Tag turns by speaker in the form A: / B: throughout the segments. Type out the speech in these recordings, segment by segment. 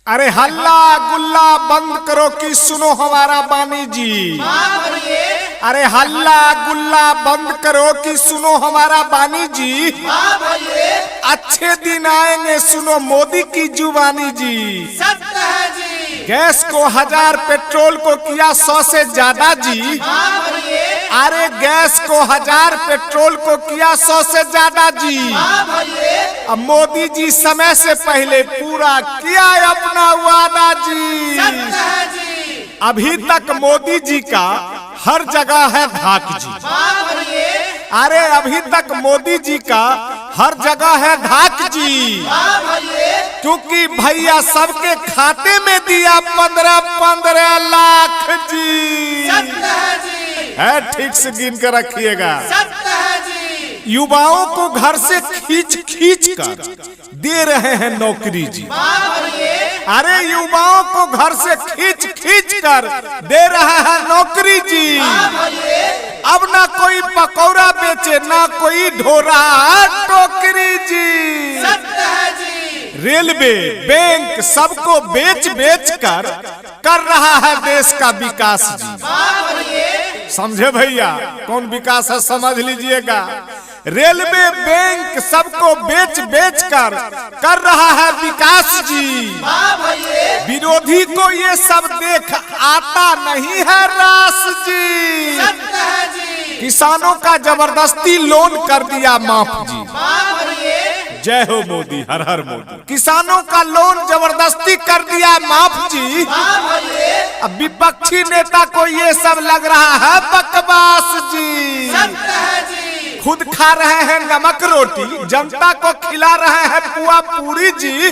A: अरे हल्ला गुल्ला बंद करो कि सुनो हमारा बानी जी। अरे हल्ला गुल्ला बंद करो कि सुनो हमारा बानी जी। अच्छे दिन आएंगे सुनो मोदी की जुबानी जी।
B: सत्य है जी।
A: गैस को 1000 पेट्रोल को किया 100 से ज्यादा जी। अरे गैस को 1000 पेट्रोल को किया 100 से ज्यादा जी। अब मोदी जी समय से पहले पूरा किया अपना वादा जी।
B: सत्य है जी।
A: अभी तक मोदी जी का हर जगह है धाक जी। अरे अभी तक मोदी जी का हर जगह है धाक जी। क्योंकि भैया सबके खाते में दिया 15-15 लाख जी।
B: सत्य है जी।
A: है ठीक से गिन कर रखिएगा।
B: सत्य है जी।
A: युवाओं को घर से खींच खींच कर दे रहे हैं नौकरी जी। अरे युवाओं को घर से खींच खींच कर दे रहा है नौकरी जी। अब ना कोई पकौड़ा बेचे ना कोई ढोरा टोकरी जी।
B: सत्य है जी।
A: रेलवे बैंक सबको बेच बेच कर रहा है देश का विकास जी। समझे भैया कौन विकास है समझ लीजिएगा। रेलवे बैंक सबको बेच बेच कर रहा है विकास जी। विरोधी को ये सब देख आता नहीं है रास जी।
B: सत्य है जी।
A: किसानों का जबरदस्ती लोन कर दिया माफ जी। जय हो मोदी हर हर मोदी। किसानों का लोन जबरदस्ती कर दिया माफ जी। अब विपक्षी नेता को ये सब लग रहा है बकवास जी।
B: सत्य है जी।
A: खुद खा रहे हैं नमक रोटी जनता को खिला रहे हैं पुआ पूरी जी।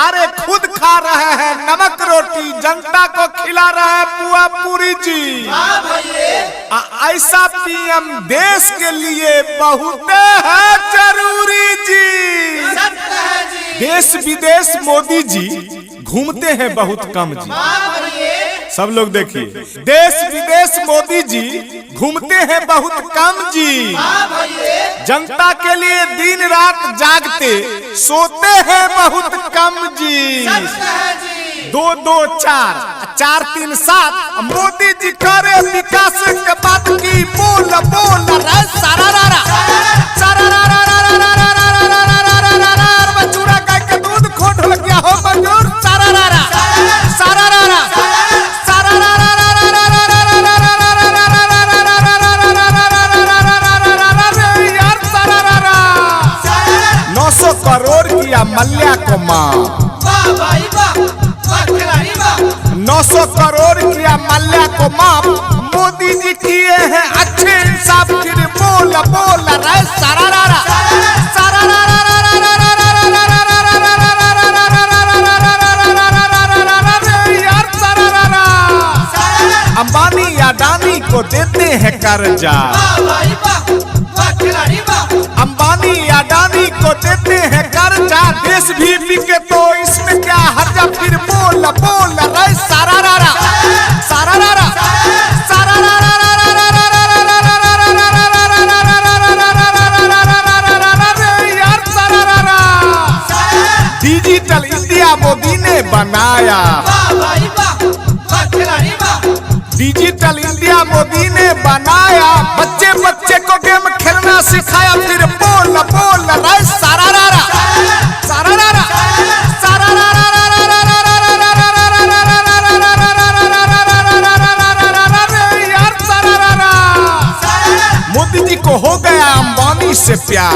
A: अरे खुद खा रहे हैं नमक रोटी जनता को खिला रहे हैं पुआ पूरी जी। ऐसा पीएम देश के लिए बहुत है जरूरी जी।
B: सत्य है जी।
A: देश विदेश मोदी जी घूमते हैं बहुत कम जी। सब लोग देखिए देश विदेश मोदी जी घूमते हैं बहुत कम जी। जनता के लिए दिन रात जागते सोते हैं बहुत कम जी। 2-2-4-4-3-7 मोदी जी करे विकास के बात की बोल बोल रे सारा रारा सारा रारा बचूरा गाय के दूध खोट हो गया हो मंजूर सारा रारा सारा रारा 900 करोड़ किया मल्ल्या को माफ। 900 करोड़ किया मल्ल्या को माफ। मोदी जी किए हैं अच्छे इंसाफ फिर बोल बोल रे सारा रारा सारा रारा 900 अंबानी अडानी को देते हैं कर्जा। अंबानी अडानी को देते हैं कर्जा। देश भी बिके तो इसमें क्या हर्जा फिर बोल बोल रे सारा रारा सारा रारा सारा रारा 900 डिजिटल इंडिया मोदी ने बनाया। डिजिटल इंडिया मोदी ने बनाया। बच्चे बच्चे को गेम खेलना सिखाया फिर बोल बोल रे सारा रारा सारा रारा सारा रारा 900 मोदी जी को हो गया अंबानी से प्यार।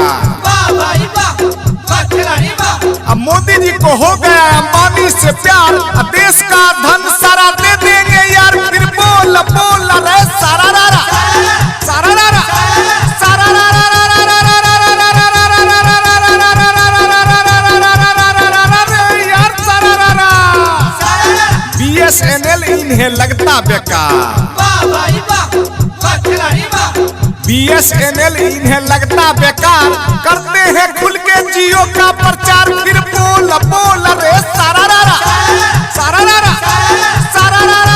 A: अब मोदी जी को हो गया अंबानी से प्यार। देश का धन सारा दे देंगे यार फिर बोल बोल रे सारा रारा सारा रारा सारा रारा BSNL इन्हें लगता बेकार। BSNL इन्हें लगता बेकार। करते हैं खुल के जियो का प्रचार फिर बोल बोल रे सारा रारा सारा रारा सारा रारा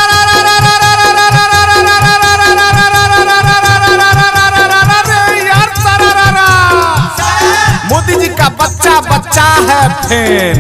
A: मोदी जी का बच्चा बच्चा है फेल।